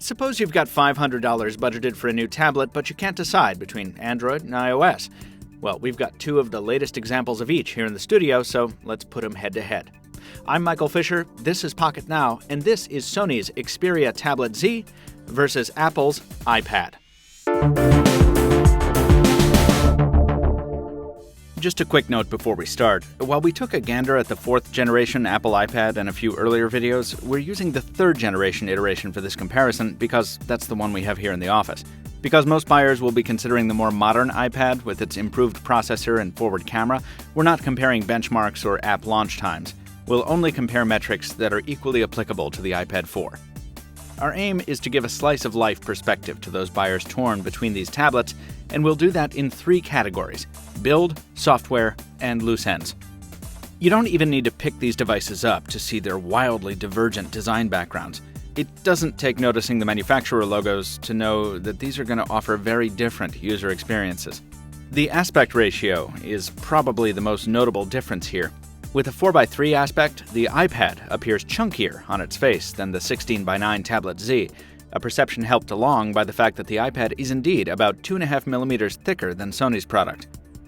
Suppose you've got $500 budgeted for a new tablet, but you can't decide between Android and iOS. Well, we've got two of the latest examples of each here in the studio, so let's put them head to head. I'm Michael Fisher, this is Pocketnow, and this is Sony's Xperia Tablet Z versus Apple's iPad. Just a quick note before we start. While we took a gander at the 4th generation Apple iPad and a few earlier videos, we're using the 3rd generation iteration for this comparison because that's the one we have here in the office. Because most buyers will be considering the more modern iPad with its improved processor and forward camera, we're not comparing benchmarks or app launch times. We'll only compare metrics that are equally applicable to the iPad 4. Our aim is to give a slice-of-life perspective to those buyers torn between these tablets, and we'll do that in 3 categories: build, software, and loose ends. You don't even need to pick these devices up to see their wildly divergent design backgrounds. It doesn't take noticing the manufacturer logos to know that these are going to offer very different user experiences. The aspect ratio is probably the most notable difference here. With a 4:3 aspect, the iPad appears chunkier on its face than the 16:9 Tablet Z, a perception helped along by the fact that the iPad is indeed about 2.5 millimeters thicker than Sony's product.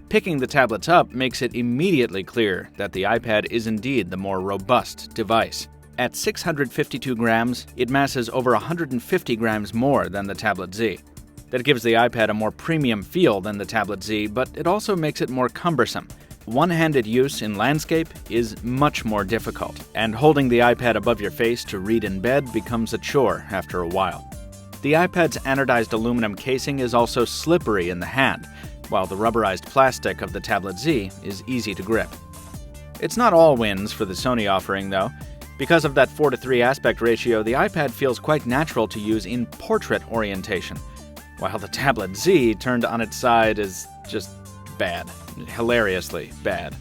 Picking the tablets up makes it immediately clear that the iPad is indeed the more robust device. At 652 grams, it masses over 150 grams more than the Tablet Z. That gives the iPad a more premium feel than the Tablet Z, but it also makes it more cumbersome. One-handed use in landscape is much more difficult, and holding the iPad above your face to read in bed becomes a chore after a while. The iPad's anodized aluminum casing is also slippery in the hand, while the rubberized plastic of the Tablet Z is easy to grip. It's not all wins for the Sony offering, though. Because of that 4:3 aspect ratio, the iPad feels quite natural to use in portrait orientation, while the Tablet Z turned on its side is just bad. Hilariously bad.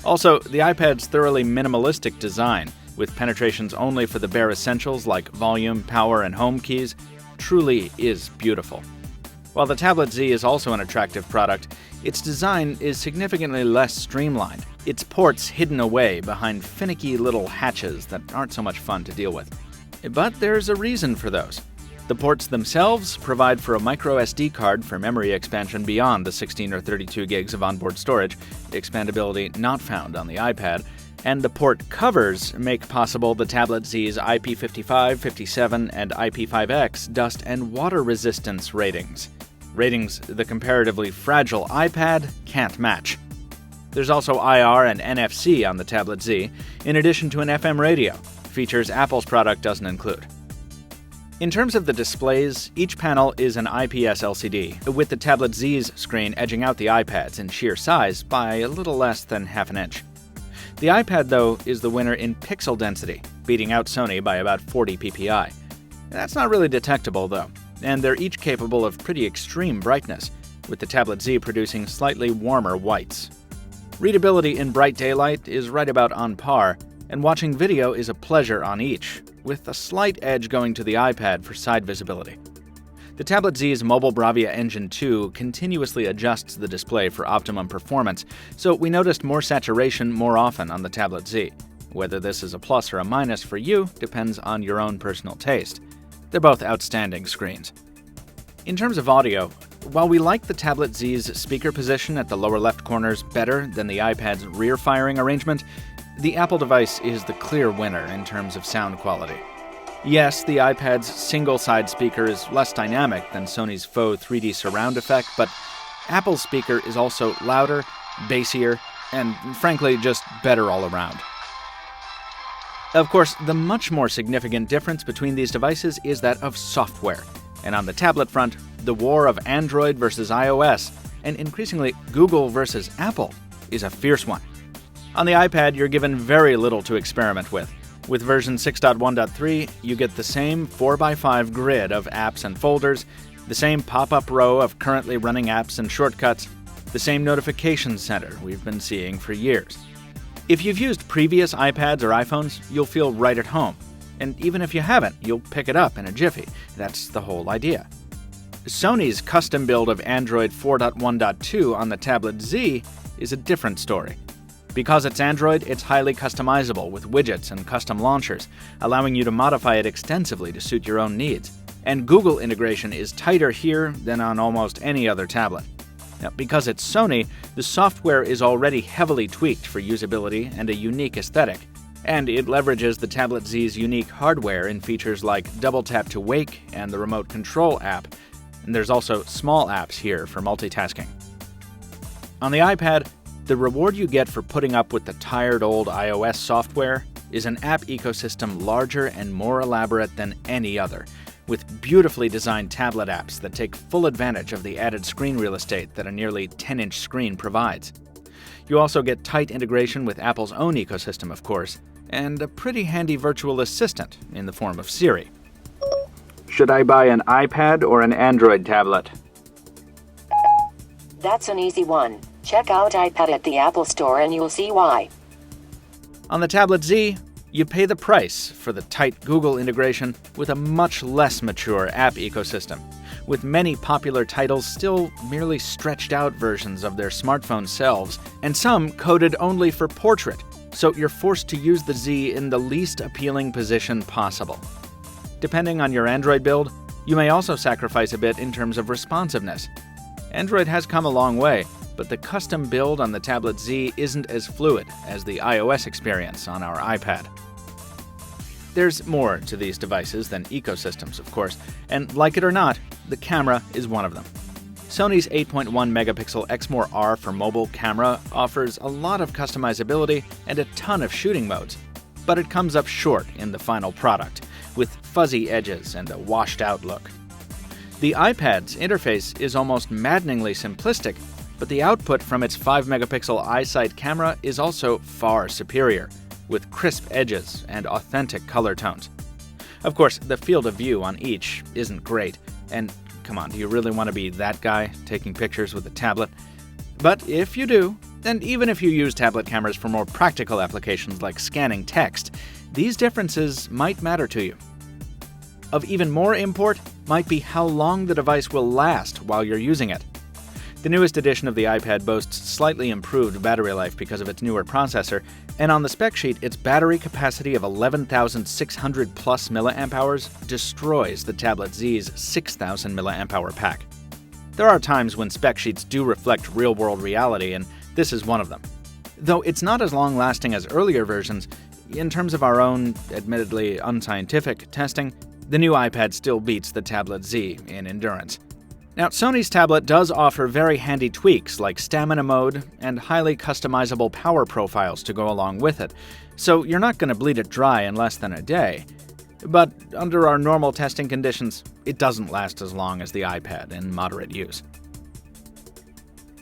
Also, the iPad's thoroughly minimalistic design, with penetrations only for the bare essentials like volume, power, and home keys, truly is beautiful. While the Tablet Z is also an attractive product, its design is significantly less streamlined, its ports hidden away behind finicky little hatches that aren't so much fun to deal with. But there's a reason for those. The ports themselves provide for a micro SD card for memory expansion beyond the 16 or 32 gigs of onboard storage, expandability not found on the iPad, and the port covers make possible the Tablet Z's IP55, 57, and IP5X dust and water resistance ratings. Ratings the comparatively fragile iPad can't match. There's also IR and NFC on the Tablet Z, in addition to an FM radio, features Apple's product doesn't include. In terms of the displays, each panel is an IPS LCD, with the Tablet Z's screen edging out the iPad's in sheer size by a little less than half an inch. The iPad, though, is the winner in pixel density, beating out Sony by about 40 ppi. That's not really detectable, though, and they're each capable of pretty extreme brightness, with the Tablet Z producing slightly warmer whites. Readability in bright daylight is right about on par, and watching video is a pleasure on each, with a slight edge going to the iPad for side visibility. The Tablet Z's Mobile Bravia Engine 2 continuously adjusts the display for optimum performance, so we noticed more saturation more often on the Tablet Z. Whether this is a plus or a minus for you depends on your own personal taste. They're both outstanding screens. In terms of audio, while we like the Tablet Z's speaker position at the lower left corners better than the iPad's rear firing arrangement, the Apple device is the clear winner in terms of sound quality. Yes, the iPad's single-side speaker is less dynamic than Sony's faux 3D surround effect, but Apple's speaker is also louder, bassier, and frankly just better all around. Of course, the much more significant difference between these devices is that of software. And on the tablet front, the war of Android versus iOS, and increasingly Google versus Apple, is a fierce one. On the iPad, you're given very little to experiment with. With version 6.1.3, you get the same 4x5 grid of apps and folders, the same pop-up row of currently running apps and shortcuts, the same notification center we've been seeing for years. If you've used previous iPads or iPhones, you'll feel right at home. And even if you haven't, you'll pick it up in a jiffy. That's the whole idea. Sony's custom build of Android 4.1.2 on the Tablet Z is a different story. Because it's Android, it's highly customizable with widgets and custom launchers, allowing you to modify it extensively to suit your own needs. and Google integration is tighter here than on almost any other tablet. Now, because it's Sony, the software is already heavily tweaked for usability and a unique aesthetic, and it leverages the Tablet Z's unique hardware in features like Double Tap to Wake and the Remote Control app, and there's also small apps here for multitasking. On the iPad, the reward you get for putting up with the tired old iOS software is an app ecosystem larger and more elaborate than any other, with beautifully designed tablet apps that take full advantage of the added screen real estate that a nearly 10-inch screen provides. You also get tight integration with Apple's own ecosystem, of course, and a pretty handy virtual assistant in the form of Siri. Should I buy an iPad or an Android tablet? That's an easy one. Check out iPad at the Apple Store and you'll see why. On the Tablet Z, you pay the price for the tight Google integration with a much less mature app ecosystem, with many popular titles still merely stretched-out versions of their smartphone selves, and some coded only for portrait, so you're forced to use the Z in the least appealing position possible. Depending on your Android build, you may also sacrifice a bit in terms of responsiveness. Android has come a long way, but the custom build on the Tablet Z isn't as fluid as the iOS experience on our iPad. There's more to these devices than ecosystems, of course, and like it or not, the camera is one of them. Sony's 8.1 megapixel Exmor R for mobile camera offers a lot of customizability and a ton of shooting modes, but it comes up short in the final product, with fuzzy edges and a washed-out look. The iPad's interface is almost maddeningly simplistic, but the output from its 5-megapixel iSight camera is also far superior, with crisp edges and authentic color tones. Of course, the field of view on each isn't great, and come on, do you really want to be that guy taking pictures with a tablet? But if you do, and even if you use tablet cameras for more practical applications like scanning text, these differences might matter to you. Of even more import might be how long the device will last while you're using it. The newest edition of the iPad boasts slightly improved battery life because of its newer processor, and on the spec sheet, its battery capacity of 11,600 plus mAh destroys the Tablet Z's 6,000 mAh pack. There are times when spec sheets do reflect real-world reality, and this is one of them. Though it's not as long-lasting as earlier versions, in terms of our own, admittedly unscientific, testing, the new iPad still beats the Tablet Z in endurance. Now, Sony's tablet does offer very handy tweaks like stamina mode and highly customizable power profiles to go along with it, so you're not going to bleed it dry in less than a day. But under our normal testing conditions, it doesn't last as long as the iPad in moderate use.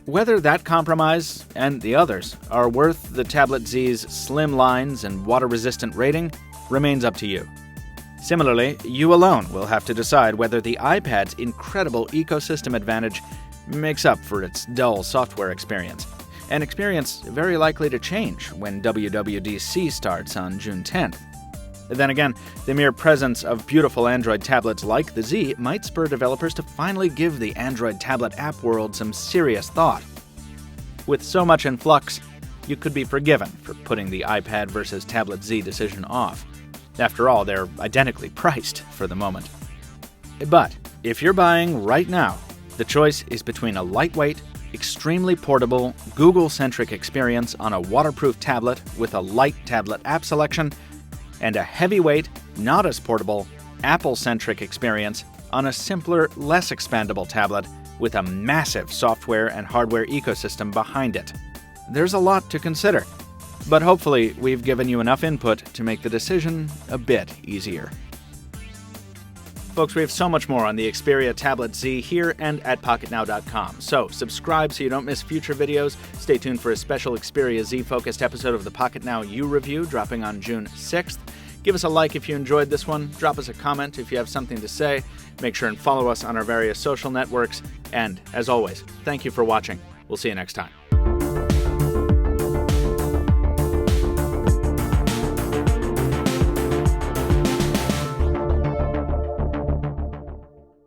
Whether that compromise and the others are worth the Tablet Z's slim lines and water-resistant rating remains up to you. Similarly, you alone will have to decide whether the iPad's incredible ecosystem advantage makes up for its dull software experience, an experience very likely to change when WWDC starts on June 10th. Then again, the mere presence of beautiful Android tablets like the Z might spur developers to finally give the Android tablet app world some serious thought. With so much in flux, you could be forgiven for putting the iPad versus Tablet Z decision off. After all, they're identically priced for the moment. But if you're buying right now, the choice is between a lightweight, extremely portable, Google-centric experience on a waterproof tablet with a light tablet app selection, and a heavyweight, not as portable, Apple-centric experience on a simpler, less expandable tablet with a massive software and hardware ecosystem behind it. There's a lot to consider. But hopefully, we've given you enough input to make the decision a bit easier. Folks, we have so much more on the Xperia Tablet Z here and at Pocketnow.com. So, subscribe so you don't miss future videos. Stay tuned for a special Xperia Z-focused episode of the Pocketnow U Review dropping on June 6th. Give us a like if you enjoyed this one. Drop us a comment if you have something to say. Make sure and follow us on our various social networks. And, as always, thank you for watching. We'll see you next time.